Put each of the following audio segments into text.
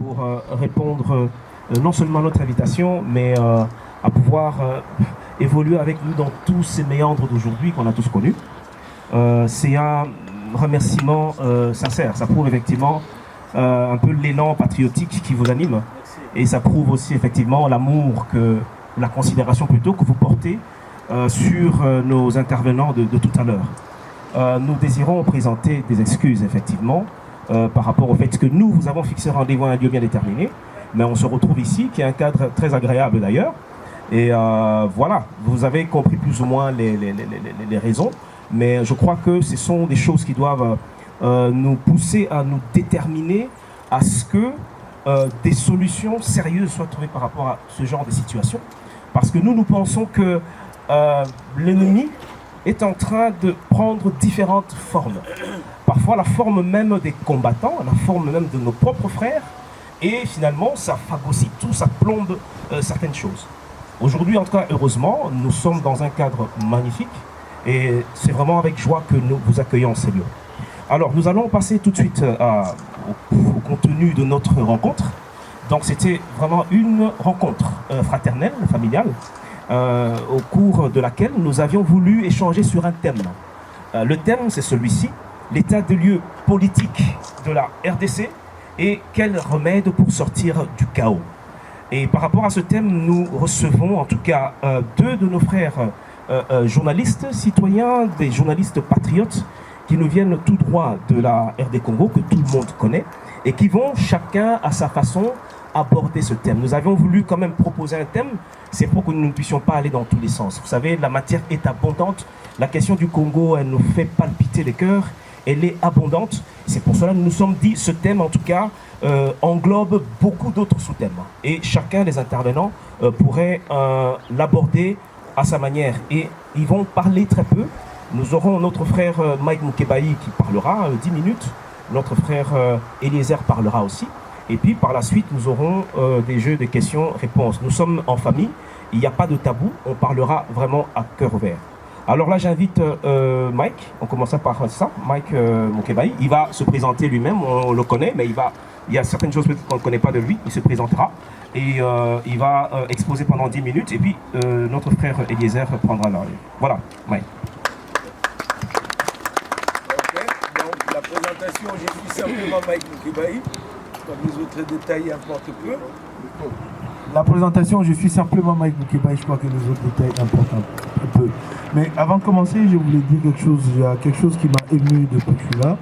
pour répondre non seulement à notre invitation, mais à pouvoir évoluer avec nous dans tous ces méandres d'aujourd'hui qu'on a tous connus. C'est un remerciement sincère. Ça prouve effectivement un peu l'élan patriotique qui vous anime. Et ça prouve aussi effectivement l'amour, la considération plutôt que vous portez sur nos intervenants de tout à l'heure. Nous désirons présenter des excuses effectivement par rapport au fait que nous avons fixé rendez-vous à un lieu bien déterminé, mais on se retrouve ici, qui est un cadre très agréable d'ailleurs. Et voilà, vous avez compris plus ou moins les raisons, mais je crois que ce sont des choses qui doivent nous pousser à nous déterminer à ce que des solutions sérieuses soient trouvées par rapport à ce genre de situation. Parce que nous pensons que l'ennemi est en train de prendre différentes formes. Parfois la forme même des combattants, la forme même de nos propres frères, et finalement ça phagocyte tout, ça plombe certaines choses. Aujourd'hui, en tout cas, heureusement, nous sommes dans un cadre magnifique, et c'est vraiment avec joie que nous vous accueillons en ces lieux. Alors, nous allons passer tout de suite au contenu de notre rencontre. Donc, c'était vraiment une rencontre fraternelle, familiale, au cours de laquelle nous avions voulu échanger sur un thème. Le thème, c'est celui-ci, l'état de lieu politique de la RDC et quels remèdes pour sortir du chaos. Et par rapport à ce thème, nous recevons en tout cas deux de nos frères journalistes, citoyens, des journalistes patriotes qui nous viennent tout droit de la RD Congo, que tout le monde connaît, et qui vont chacun à sa façon aborder ce thème. Nous avions voulu quand même proposer un thème, c'est pour que nous ne puissions pas aller dans tous les sens. Vous savez, la matière est abondante, la question du Congo, elle nous fait palpiter les cœurs, elle est abondante, c'est pour cela que nous nous sommes dit, ce thème en tout cas, englobe beaucoup d'autres sous-thèmes. Et chacun des intervenants pourrait l'aborder à sa manière. Et ils vont parler très peu. Nous aurons notre frère Mike Mukebai qui parlera 10 minutes. Notre frère Eliezer parlera aussi. Et puis par la suite, nous aurons des jeux de questions-réponses. Nous sommes en famille, il n'y a pas de tabou, on parlera vraiment à cœur ouvert. Alors là, j'invite Mike, on commence par ça, Mike Mukebai. Il va se présenter lui-même, on le connaît, mais il y a certaines choses qu'on ne connaît pas de lui, il se présentera. Et il va exposer pendant 10 minutes, et puis notre frère Eliezer prendra la relève. Voilà, Mike. Donc la présentation, je suis simplement Mike Mukebai, comme les autres détails importent peu. La présentation, je suis simplement Mike Mukebai, je crois que les autres détails importent un peu. Mais avant de commencer, je voulais dire quelque chose. Il y a quelque chose qui m'a ému depuis que je suis là.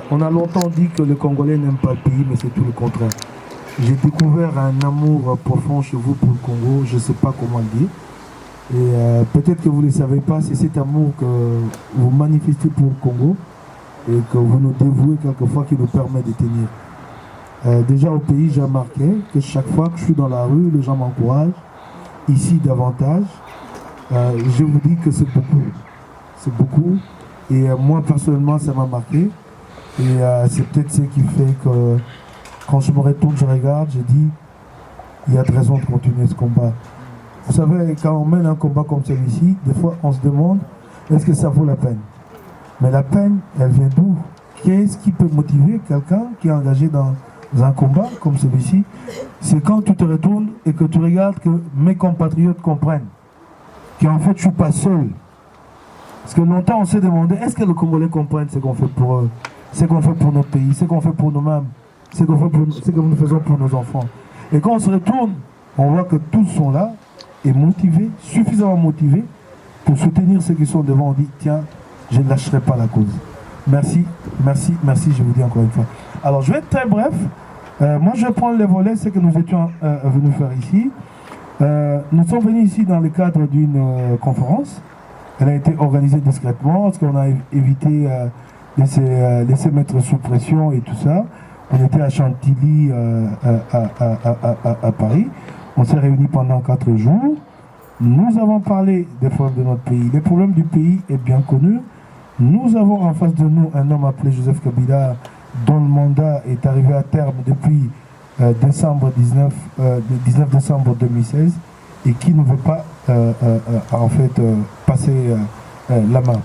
On a longtemps dit que les Congolais n'aiment pas le pays, mais c'est tout le contraire. J'ai découvert un amour profond chez vous pour le Congo, je ne sais pas comment le dire. Et peut-être que vous ne le savez pas, c'est cet amour que vous manifestez pour le Congo et que vous nous dévouez quelquefois qui nous permet de tenir. Déjà au pays, j'ai remarqué que chaque fois que je suis dans la rue, les gens m'encouragent. Ici, davantage. Je vous dis que c'est beaucoup. C'est beaucoup. Et moi, personnellement, ça m'a marqué. Et c'est peut-être ce qui fait que quand je me retourne, je regarde, je dis, il y a de raison de continuer ce combat. Vous savez, quand on mène un combat comme celui-ci, des fois, on se demande, est-ce que ça vaut la peine? Mais la peine, elle vient d'où? Qu'est-ce qui peut motiver quelqu'un qui est engagé dans un combat comme celui-ci? C'est quand tu te retournes et que tu regardes que mes compatriotes comprennent qu'en fait, je ne suis pas seul. Parce que longtemps, on s'est demandé, est-ce que les Congolais comprennent ce qu'on fait pour eux, ce qu'on fait pour notre pays, ce qu'on fait pour nous-mêmes, ce que nous faisons pour nos enfants. Et quand on se retourne, on voit que tous sont là et motivés, suffisamment motivés pour soutenir ceux qui sont devant. On dit, tiens, je ne lâcherai pas la cause. Merci, merci, merci, je vous dis encore une fois. Alors, je vais être très bref. Moi, je vais prendre les volets, ce que nous étions venus faire ici. Nous sommes venus ici dans le cadre d'une conférence. Elle a été organisée discrètement, parce qu'on a évité de se laisser mettre sous pression et tout ça. On était à Chantilly, à Paris. On s'est réunis pendant 4 jours. Nous avons parlé des problèmes de notre pays. Les problèmes du pays est bien connu. Nous avons en face de nous un homme appelé Joseph Kabila, dont le mandat est arrivé à terme depuis 19 décembre 2016 et qui ne veut pas en fait passer la main.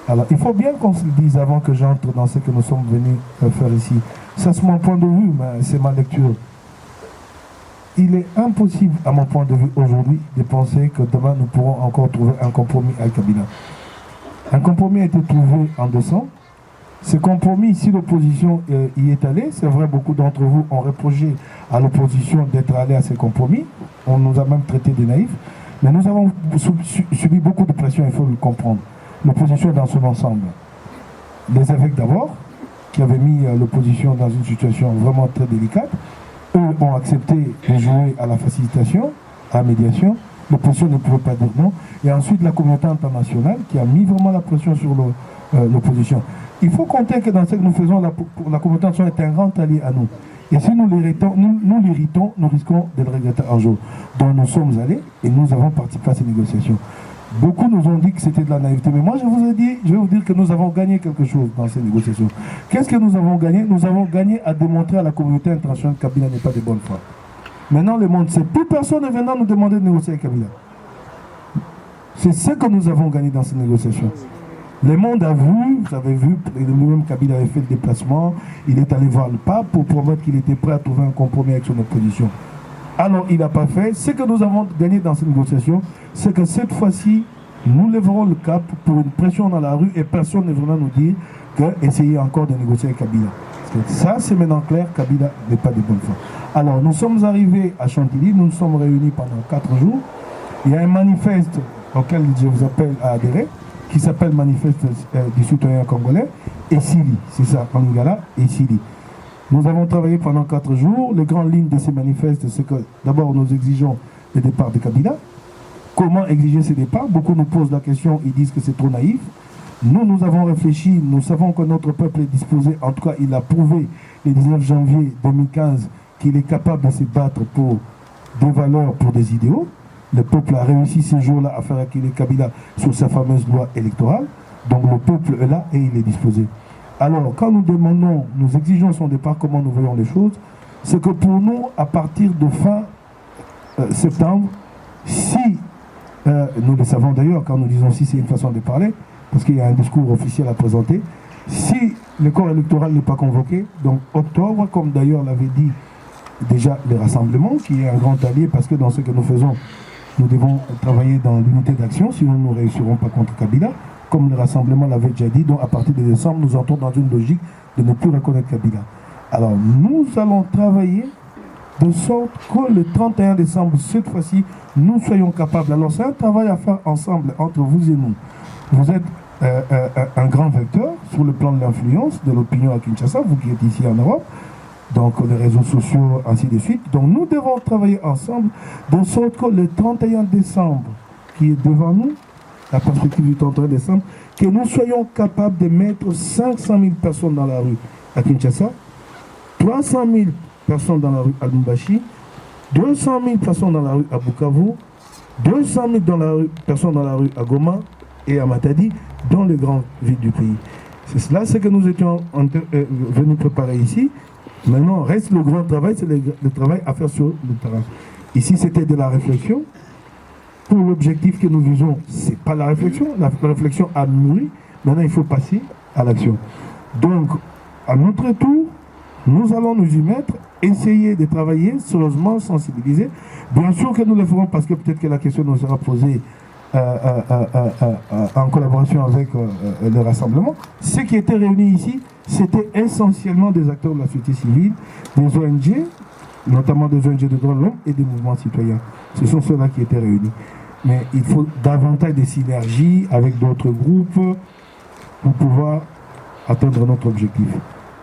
Alors il faut bien qu'on se le dise avant que j'entre dans ce que nous sommes venus faire ici. Ça c'est mon point de vue, mais c'est ma lecture. Il est impossible, à mon point de vue aujourd'hui, de penser que demain nous pourrons encore trouver un compromis avec Kabila. Un compromis a été trouvé en décembre. Ce compromis, si l'opposition y est allée, c'est vrai, beaucoup d'entre vous ont reproché à l'opposition d'être allé à ces compromis. On nous a même traités de naïfs. Mais nous avons subi beaucoup de pression, il faut le comprendre. L'opposition dans son ensemble. Les évêques d'abord, qui avaient mis l'opposition dans une situation vraiment très délicate, eux ont accepté de jouer à la facilitation, à la médiation. L'opposition ne pouvait pas dire non. Et ensuite, la communauté internationale qui a mis vraiment la pression sur l'opposition. Il faut compter que dans ce que nous faisons, la communauté internationale est un grand allié à nous. Et si nous l'héritons, nous risquons de le regretter un jour. Donc nous sommes allés et nous avons participé à ces négociations. Beaucoup nous ont dit que c'était de la naïveté. Mais moi, je vais vous dire que nous avons gagné quelque chose dans ces négociations. Qu'est-ce que nous avons gagné? Nous avons gagné à démontrer à la communauté internationale que Kabila n'est pas de bonne foi. Maintenant, le monde sait. Plus personne ne viendra nous demander de négocier avec Kabila. C'est ce que nous avons gagné dans ces négociations. Le monde a vu, vous avez vu, lui-même Kabila avait fait le déplacement, il est allé voir le pape pour promettre qu'il était prêt à trouver un compromis avec son opposition. Alors il n'a pas fait. Ce que nous avons gagné dans ces négociations, c'est que cette fois-ci, nous lèverons le cap pour une pression dans la rue et personne ne viendra nous dire qu'essayer encore de négocier avec Kabila. Parce que ça, c'est maintenant clair, Kabila n'est pas de bonne foi. Alors nous sommes arrivés à Chantilly, nous nous sommes réunis pendant 4 jours. Il y a un manifeste auquel je vous appelle à adhérer, qui s'appelle Manifeste du citoyen congolais, et Sili, c'est ça, en Lingala, et Sili. Nous avons travaillé pendant 4 jours. Les grandes lignes de ces manifestes, c'est que d'abord nous exigeons le départ de Kabila. Comment exiger ce départ? Beaucoup nous posent la question, ils disent que c'est trop naïf. Nous avons réfléchi, nous savons que notre peuple est disposé, en tout cas il a prouvé le 19 janvier 2015 qu'il est capable de se battre pour des valeurs, pour des idéaux. Le peuple a réussi ce jour-là à faire acquérir Kabila sur sa fameuse loi électorale. Donc le peuple est là et il est disposé. Alors quand nous demandons, nous exigeons son départ, comment nous voyons les choses, c'est que pour nous, à partir de fin septembre, si, nous le savons d'ailleurs, quand nous disons si c'est une façon de parler, parce qu'il y a un discours officiel à présenter, si le corps électoral n'est pas convoqué, donc octobre, comme d'ailleurs l'avait dit déjà le rassemblement, qui est un grand allié, parce que dans ce que nous faisons, nous devons travailler dans l'unité d'action, sinon nous ne réussirons pas contre Kabila, comme le rassemblement l'avait déjà dit. Donc à partir de décembre, nous entrons dans une logique de ne plus reconnaître Kabila. Alors nous allons travailler de sorte que le 31 décembre, cette fois-ci, nous soyons capables. Alors c'est un travail à faire ensemble entre vous et nous. Vous êtes un grand vecteur sur le plan de l'influence, de l'opinion à Kinshasa, vous qui êtes ici en Europe, donc les réseaux sociaux, ainsi de suite. Donc nous devons travailler ensemble de sorte que le 31 décembre, qui est devant nous, la perspective du 31 décembre, que nous soyons capables de mettre 500 000 personnes dans la rue à Kinshasa, 300 000 personnes dans la rue à Lubumbashi, 200 000 personnes dans la rue à Bukavu, 200 000 personnes dans la rue à Goma et à Matadi, dans les grandes villes du pays. C'est cela ce que nous étions venus préparer ici. Maintenant, reste le grand travail, c'est le travail à faire sur le terrain. Ici, c'était de la réflexion. Pour l'objectif que nous visons, ce n'est pas la réflexion. La réflexion a mûri. Maintenant, il faut passer à l'action. Donc, à notre tour, nous allons nous y mettre, essayer de travailler sérieusement, sensibiliser. Bien sûr que nous le ferons parce que peut-être que la question nous sera posée en collaboration avec le rassemblement. Ceux qui étaient réunis ici, c'était essentiellement des acteurs de la société civile, des ONG, notamment des ONG de droits de l'homme et des mouvements citoyens. Ce sont ceux-là qui étaient réunis. Mais il faut davantage de synergies avec d'autres groupes pour pouvoir atteindre notre objectif.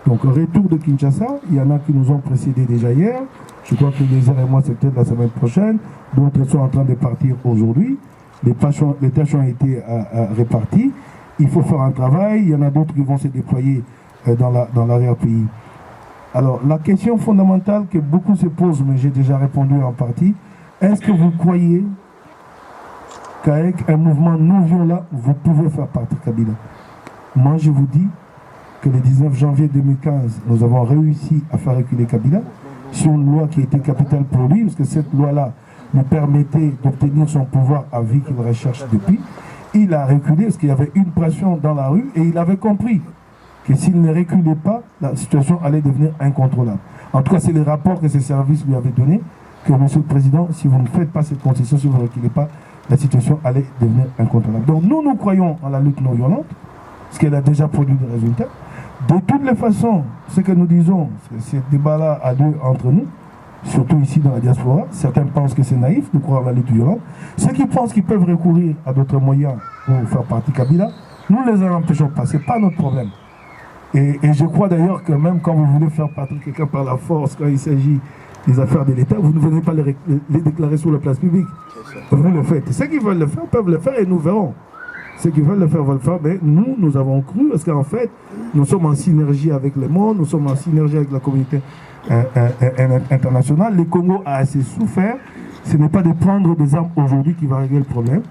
Donc, retour de Kinshasa, il y en a qui nous ont précédés déjà hier. Je crois que les heures et moi, c'est peut-être la semaine prochaine. D'autres sont en train de partir aujourd'hui. Les tâches ont été réparties. Il faut faire un travail. Il y en a d'autres qui vont se déployer dans l'arrière-pays. Alors, la question fondamentale que beaucoup se posent, mais j'ai déjà répondu en partie, est-ce que vous croyez qu'avec un mouvement non violent, vous pouvez faire partie de Kabila? Moi, je vous dis que le 19 janvier 2015, nous avons réussi à faire reculer Kabila sur une loi qui était capitale pour lui, parce que cette loi-là lui permettait d'obtenir son pouvoir à vie qu'il recherche depuis. Il a reculé parce qu'il y avait une pression dans la rue et il avait compris que s'il ne reculait pas, la situation allait devenir incontrôlable. En tout cas, c'est les rapports que ces services lui avaient donnés, que Monsieur le Président, si vous ne faites pas cette concession, si vous ne reculez pas, la situation allait devenir incontrôlable. Donc nous croyons en la lutte non violente, parce qu'elle a déjà produit des résultats. De toutes les façons, ce que nous disons, ce débat-là a lieu entre nous, surtout ici dans la diaspora. Certains pensent que c'est naïf de croire à la lutte violente. Ceux qui pensent qu'ils peuvent recourir à d'autres moyens pour faire partie Kabila, nous ne les en empêchons pas, ce n'est pas notre problème. Et je crois d'ailleurs que même quand vous voulez faire partie quelqu'un par la force, quand il s'agit des affaires de l'État, vous ne venez pas les déclarer sur la place publique. Vous le faites. Ceux qui veulent le faire peuvent le faire et nous verrons. Ceux qui veulent le faire, mais nous avons cru, parce qu'en fait, nous sommes en synergie avec le monde, nous sommes en synergie avec la communauté internationale. Le Congo a assez souffert. Ce n'est pas de prendre des armes aujourd'hui qui va régler le problème.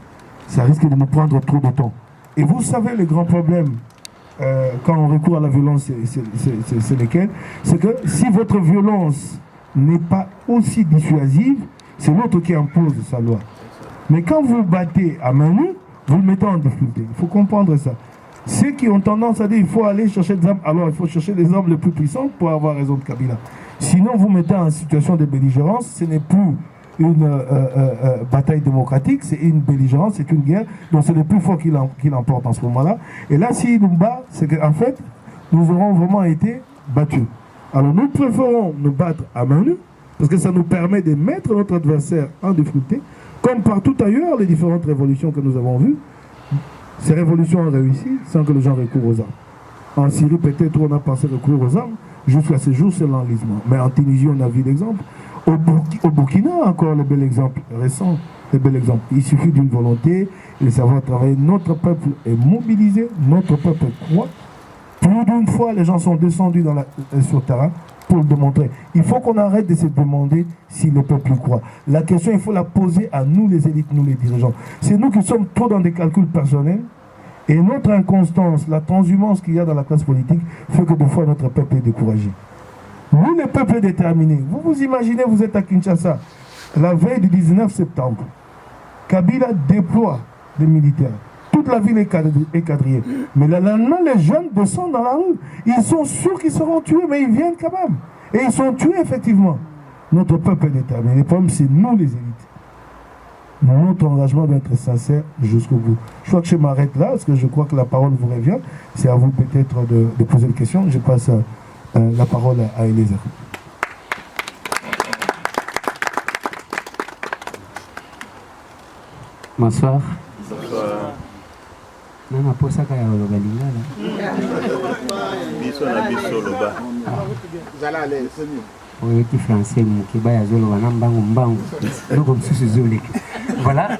Ça risque de nous prendre trop de temps. Et vous savez, le grand problème, quand on recourt à la violence, c'est lequel? C'est que si votre violence n'est pas aussi dissuasive, c'est l'autre qui impose sa loi. Mais quand vous battez à main nue, vous le mettez en difficulté. Il faut comprendre ça. Ceux qui ont tendance à dire qu'il faut aller chercher des armes, alors il faut chercher des armes les plus puissantes pour avoir raison de Kabila. Sinon, vous mettez en situation de belligérance, ce n'est plus une bataille démocratique, c'est une belligérance, c'est une guerre, donc c'est le plus fort qui l'emporte en ce moment-là. Et là, s'il nous bat, c'est qu'en fait, nous aurons vraiment été battus. Alors nous préférons nous battre à main nue, parce que ça nous permet de mettre notre adversaire en difficulté, comme partout ailleurs, les différentes révolutions que nous avons vues. Ces révolutions ont réussi sans que les gens recourent aux armes. En Syrie, peut-être on a pensé recourir aux armes, jusqu'à ce jour, c'est l'enlisement. Mais en Tunisie, on a vu l'exemple. Au Burkina, encore le bel exemple récent, le bel exemple. Il suffit d'une volonté et de savoir travailler. Notre peuple est mobilisé, notre peuple croit. Plus d'une fois, les gens sont descendus sur le terrain pour le démontrer. Il faut qu'on arrête de se demander si le peuple croit. La question, il faut la poser à nous les élites, nous les dirigeants. C'est nous qui sommes trop dans des calculs personnels et notre inconstance, la transhumance qu'il y a dans la classe politique fait que des fois notre peuple est découragé. Nous, le peuple est déterminé. Vous vous imaginez, vous êtes à Kinshasa, la veille du 19 septembre. Kabila déploie des militaires. Toute la ville est quadrillée. Mais le lendemain, les jeunes descendent dans la rue. Ils sont sûrs qu'ils seront tués, mais ils viennent quand même. Et ils sont tués, effectivement. Notre peuple est déterminé. Le problème, c'est nous, les élites. Notre engagement doit être sincère jusqu'au bout. Je crois que je m'arrête là, parce que je crois que la parole vous revient. C'est à vous peut-être de poser des questions. Je passe la parole à Eliezer. Bonsoir. Nana posa kaya oloba lingala. Biso na biso loba. Zala ale semi. Oyo ki français mukeba ya zoloba na mbangu. Loko msusu zoleka. Voilà,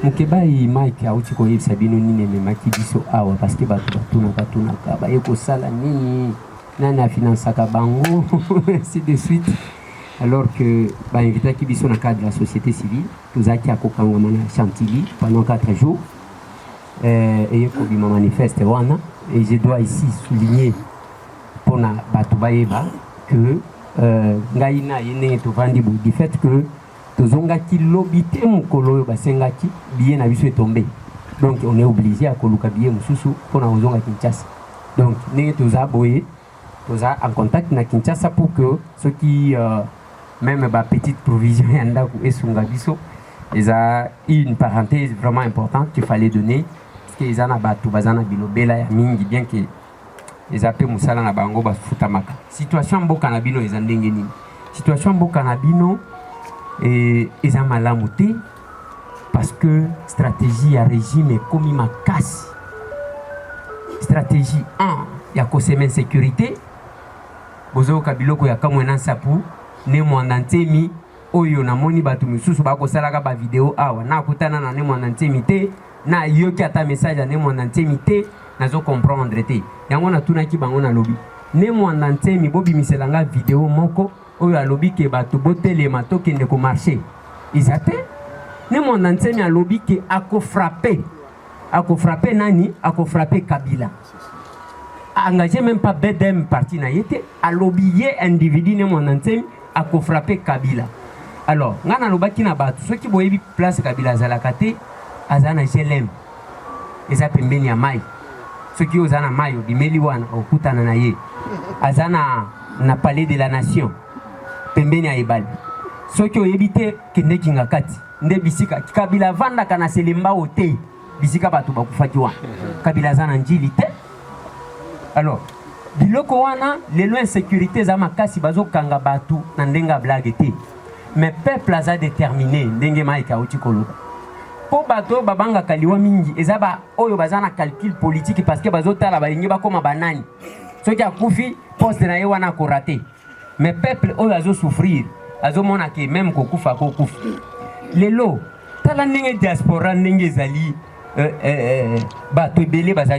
mukeba yi Mike auti ko yebisa bino nini memaki biso awa parce que batuna ka ba yeko sala nini nana finansaka bango ainsi de suite. Alors que ba invité ki biso na cadre de la société civile, tozaki akokanga mana Chantilly pendant 4 jours. Et je manifeste et je dois ici souligner pour na batubaeba que ngaina yene to vandi du fait que tozonga ki lobité mukolo basengaki bien na biso est tombé. Donc on est obligé à koluka bien mususu pour na ozonga Kinshasa. Donc ne toza boye toza en contact na Kinshasa pour que ceux qui même ba petite provision yanda ku esunga biso ils a une parenthèse vraiment importante qu'il fallait donner. Ils ont battu bazana bilobela ya mingi bien que les appels musala na bango bafutamaka. Situation mboka na bino eza ndenge nini? Situation mboka na bino eza malamu te parce que stratégie ya régime est comme makasi. Stratégie 1 ya kosema sécurité. Bozo kabiloko ya kamwena sapu ne mwandantemi oyo namoni batu misusu bakosalaka ba vidéo awa na kutana na ne mwandantemi te. Na yoki ata message ane mwandantemi te nazo comprendre te yango na tuna ki bango na lobi ne mwandantemi bobi miselanga vidéo moko oyo alobi ke bato botelema tokende ko marché izate ne mwandantemi alobi ke ako frapper nani ako frapper Kabila engagé même pas BDM parti na yete alobi ye individu ne mwandantemi ako frapper Kabila. Alors ngana lobaki na bato soki boyebi place Kabila zalaka te azana GLM eza pembeni ya mai soki oza na mayo bimeli wana okutana na ye aza na palais de la nation pembeni ya ebale soki oyebi te kende kinga kati nde bisika Kabila avandaka na selemba o te bisika bato bakufaki wana Kabila aza na njili te. Alors biloko wana lelo insécurité eza makasi bazokanga bato na ndenge ya blague te, mais peuple aza déterminé ndenge Mike auti koloba po bato babangaka liwa mingi eza ba oyo baza na calcul politique parce que bazotala balingi bakoma banani soki akufi poste na ye wana korate, mais peuple oyo azosouffrir azomona ke même kokufa kokufa. Lelo tala ndenge diaspora ndenge ezali bato ebele baza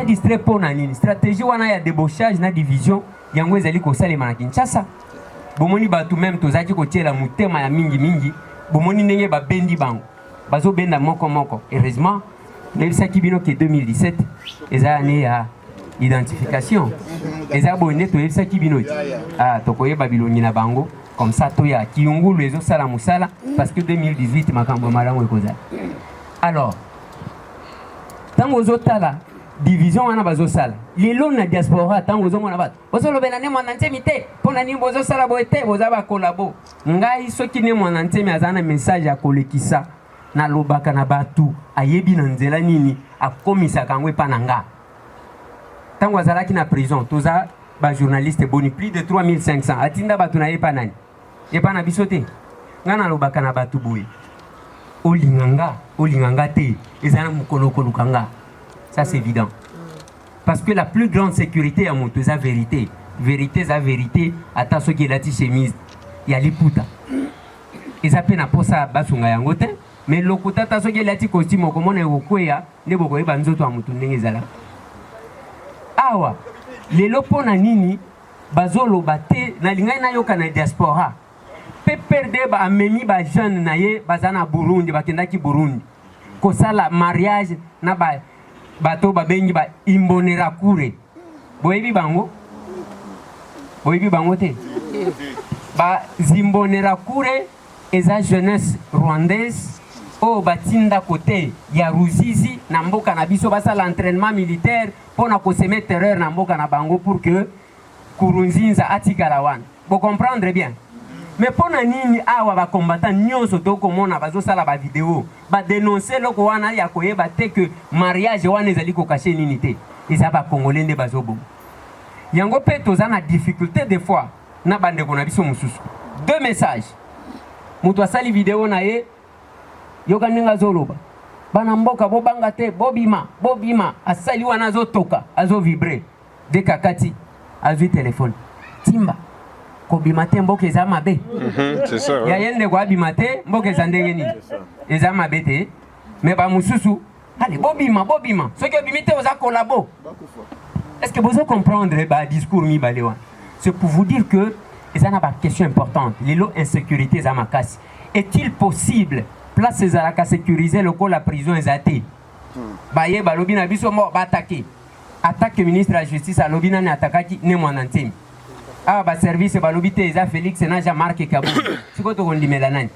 distrait po na nini stratégie wana ya débauchage na division yango ezali kosalema na Kinshasa. Bomoni bato même tozaki kotiela mutema ya mingi bomoni ndenge babendi bango bazobenda moko. Heureusement nayebisaki bino ke 2017 eza année ya identification eza bonne toyebisaki bino tokoyeba bilongi na bango comme ça toya kiyungulu ezosala musala parce que 2018 makambo malamu ekozala. Alors tango ozotala division wana bazosala lelo na diaspora tango ozomona bato bozolobela ne mwana ntemi te mpona nini bozosala boye te boza bakolabo ngai soki ne mwana ntemi aza na message ya kolekisa na lobaka na bato ayebi na nzela nini akomisaka yango epa na nga tango azalaki na prison toza bajournaliste boni plus de 3500 atinda bato na ye epa nani epa na biso te nga na lobaka na bato boye olinganga te eza na mokolo okoluka nga. Ça c'est évident. Parce que la plus grande sécurité à moto, c'est la vérité. Vérité, c'est la vérité. Attends, ce qui est la chemise, il y a les putas. Et ça peine à posa basunga yangote. Mais le kota, t'as ce qui est la costume, comme on est au Koya, les bokoé banzoto à moto n'engezala. Awa, les lopona nini, bazolo bate, na linga na yoka na diaspora. Pe perde ba amemi ba jeune na ye, bazana Burundi, bakendaki Burundi. Kosala mariage na ba bato babengi ba imbonera kure boyebi bango te ba zimbonera kure eza jeunesse rwandaise o batinda côté ya Ruzizi na mboka na biso basala entraînement militaire pona ko semer terreur na mboka na bango pour que Kurunzinza atikala wana bo comprendre bien. Mais pona nini awa ba combattant nyonso to komona bazosala ba vidéo ba dénoncer loko wana ya koyeba te que mariage wana ezali ko cacher nini te eza ba congolais nde bazobo yango pe toza na difficulté des fois na bande ko na biso mususu. Deux messages mutu asali vidéo na ye yoka ninga zoloba bana mboka bobanga te bobima asali wana azotoka azo vibrer de kakati azui téléphone timba kobimate mboka eza mabe. C'est ça. Ya yende kwa bimate mboka eza ndenge nini eza mabe te mais ba mususu allez bobima soki obimite oza kolabo. Est-ce que vous comprenez ba discours mi balewa? C'est pour vous dire que eza na ba question importante lelo insécurité eza makasi. Est-il possible place ezalaka sécuriser loko la prison ezate baye balobi na biso mo batake attaque ministre de la justice alobi nani atakaki ne mwana ntemi ba service balobi te eza Félix na Jean-Marc Kabou siko to kondimela nani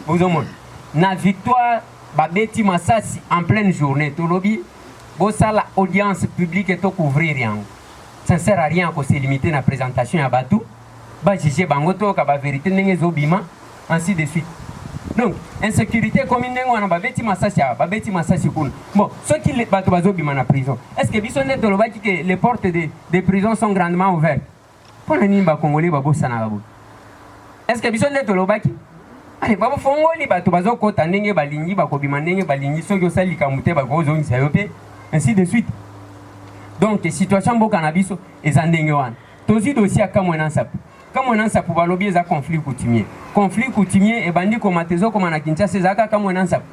bozomona na victoire babeti masasi en pleine journée to lobi bosala audience publique et to couvrir yango ça ne sert à rien ko se limiter na présentation ya batou ba juger bango to ka ba vérité ndenge zobima ainsi de suite. Donc insécurité comme ndenge wana babeti masasi kuna bon ceux qui les bato bazobima na prison est-ce que biso net lobaki que les portes des prisons sont grandement ouvertes pour nini ba congolais babosana babo? Est-ce que biso net lobaki allez babo fongoli bato bazokota ndenge balingi bakobima ndenge balingi soki osali kamute bakozongisa yo pe ainsi de suite. Donc situation mboka na biso eza ndenge wana tozi dossier akamwena nsapu kamwena nsapu balobi eza conflit coutumier ebandi komatezo koma na Kinshasa ezaka kamwena nsapu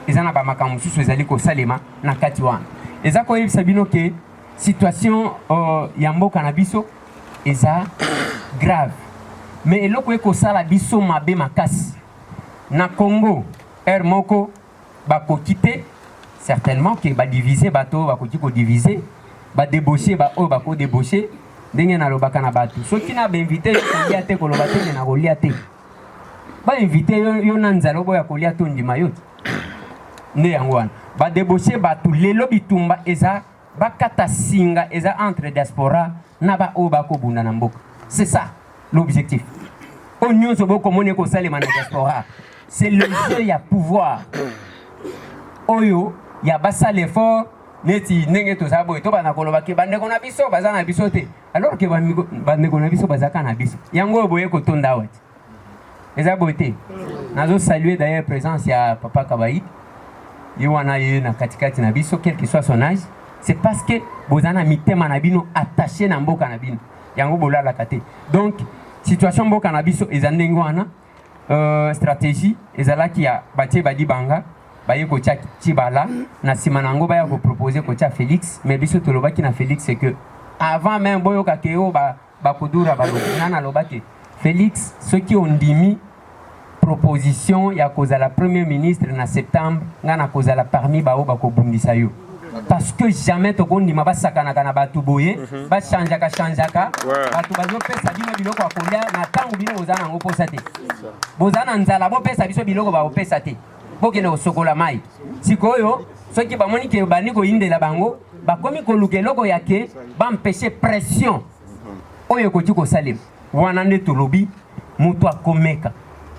eza na bamakambo mosusu ezali kosalema na kati wana eza koyebisa bino ke situation ya mboka na biso eza grave mais eloko ekosala biso mabe makasi na Congo air moko bakoki te certainement que badiviser bato bakoki kodiviser badébaucher oyo bakodébaucher ndenge na lobaka na bato soki na bainvité yo kolia te koloba te na kolia te bainvité yo na nzala boya kolia to ndima yo nde yango wana ba débaucher batu lelo bitumba eza bakata singa eza entre diaspora na ba oba ko bunda na mboka. C'est ça l'objectif. Onyo sobo komone ko salema na diaspora. C'est le jeu ya pouvoir. Oyo ya basa l'effort neti nenge to sabo to bana koloba ke bande kona biso baza na biso te. Alors que bande kona biso baza kana biso. Yango boye ko tonda wati. Eza bote. Nazo saluer d'ailleurs présence ya Papa Kabaï. Yewana ye na katikati na biso quel que soit son âge. C'est parce que bozana mitema na bino attaché na mboka na bino. Yango bolala kate. Donc situation mboka na biso ezandengo wana stratégie ezala ki ya batie badi banga baye ko tia Tibala na simanango baya ko proposer ko tia Félix mais biso tolobaki na Félix c'est que avant même boyo kakeo ba kodura ba lokana lobaki Félix ceux qui ont dimi proposition ya kozala premier ministre na septembre ngana kozala parmi bao bako bundisa yo parce que jamais tokondima basakana kana batu boye ba changeaka batu bazo pesa bino biloko akolia na tangu bino bozana ngo posa te bozana nzala bo pesa biso biloko ba opesa te bokene osokola mai sikoyo soki bamoni ke bani ko indela bango bakomi ko lukeloko yake ba empêcher pression oyo ko tiko salim wana nde tolobi mutu akomeka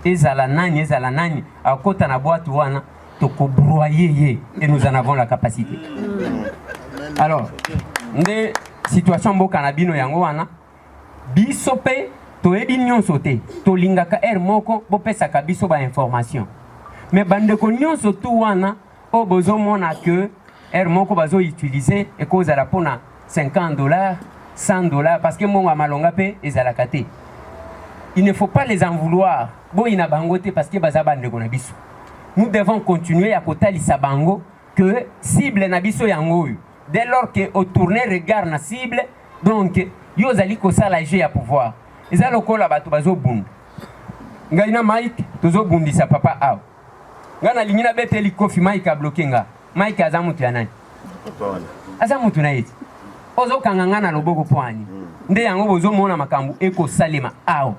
ezala nani akota na boîte wana toko broyer et nous en avons la capacité. Alors, nde situation mboka na bino yango wana biso pe to ebi nyonso te to lingaka moko bo pesaka biso ba information. Mais bande ko nyonso tu wana o bozo mona que moko bazo utiliser et cause à la pona $50, $100 parce que monga malonga pe ezala kate. Il ne faut pas les en vouloir. Bo ina bangote parce que baza bande ko na biso. Nous devons continuer à kotali sabango que cible na biso yango. Dès lors que au tourner regard na cible, donc yo zali ko sala jeu ya pouvoir. Eza lokola batu bazo bunda. Ngaina Mike tozo bundisa papa aw. Ngana lingina beteli kofi Mike a bloqué nga. Mike azamutu ya nani? Azamutu na yeti. Ozo kangangana loboko poani. Nde yango bozo mona makambu eko salema aw.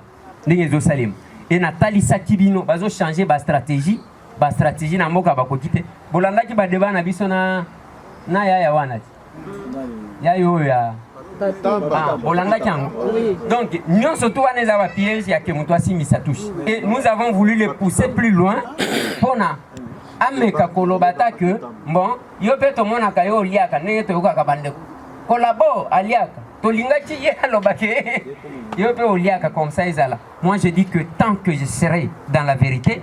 Ndenge zo salema. Et Nathalie Sakibino bazo changer ba stratégie na mboka bakokite bolanda ki ba débat na biso na ya wana ya yo ya bolanda kango donc nous surtout on les a piège ya ke muto asimisa touche et nous avons voulu les pousser plus loin pona ameka kolobata que bon yo pe to mona ka yo liaka ndenge to yoka ka bande collabo aliaka to lingaki ye alobake yo pe oliaka comme ça ezala. Moi je dis que tant que je serai dans la vérité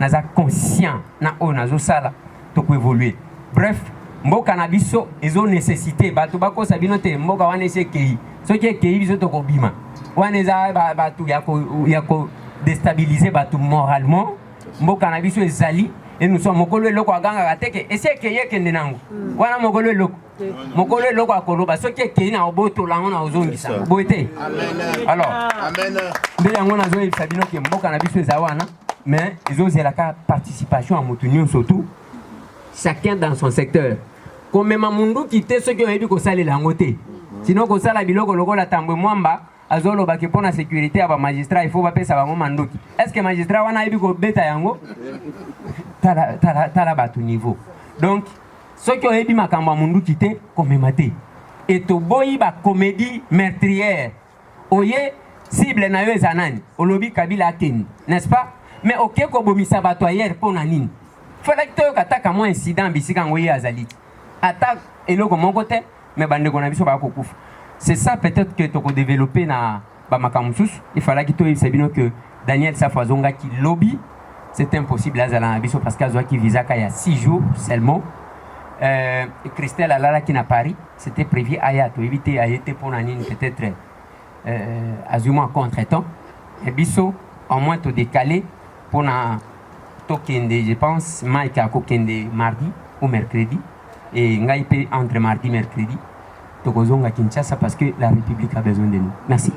naza conscient na o nazo sala to ko évoluer. Bref, mboka na biso ezo nécessité batu bako sabino te mboka wana sekei so ki ekei biso to ko bima wana za batu ya ko déstabiliser batu moralement mboka na biso ezali et nous sommes mokolo eloko aganga kateke eseke yekende nango wana mokolo eloko akoloba so ki ekei na oboto lango na ozongisa boete amen. Alors amen nde yango nazo sabino ke mboka na biso ezawana. Mais ils ont la participation à Moutounion surtout, chacun dans son secteur. Comme même Mundu qui était ceux qui ont dit que ça les langoté. Sinon que ça la biloko loko la tambo mwamba azolo ba pour la sécurité à magistrat il faut pas payer ça ba mandoki. Est-ce que magistrat wana dit que beta yango tala ba tout niveau. Donc ceux qui ont dit makamba Mundu qui était comme maté. Et to boyi ba comédie meurtrière. Oye cible na yo zanani. Olobi Kabila Ken, n'est-ce pas? Mais ok ko bomisa bato hier pour nani fallait que tu attaque moi incident bisika ngoye azali attaque eloko mon côté mais bande ko na biso ba ko kufa. C'est ça peut-être que tu ko développer na ba makamusus il fallait que tu sabino que Daniel Safazonga qui lobby c'est impossible azala na biso parce qu'azo qui visa ka ya 6 jours seulement Christelle Alala qui na Paris c'était prévu aya to éviter a été pour nani peut-être azuma contre-temps et biso au moins to décaler pour na tokende je pense Mike a kokende mardi ou mercredi et ngaipe entre mardi mercredi tokozonga Kinshasa parce que la République a besoin de nous. Merci.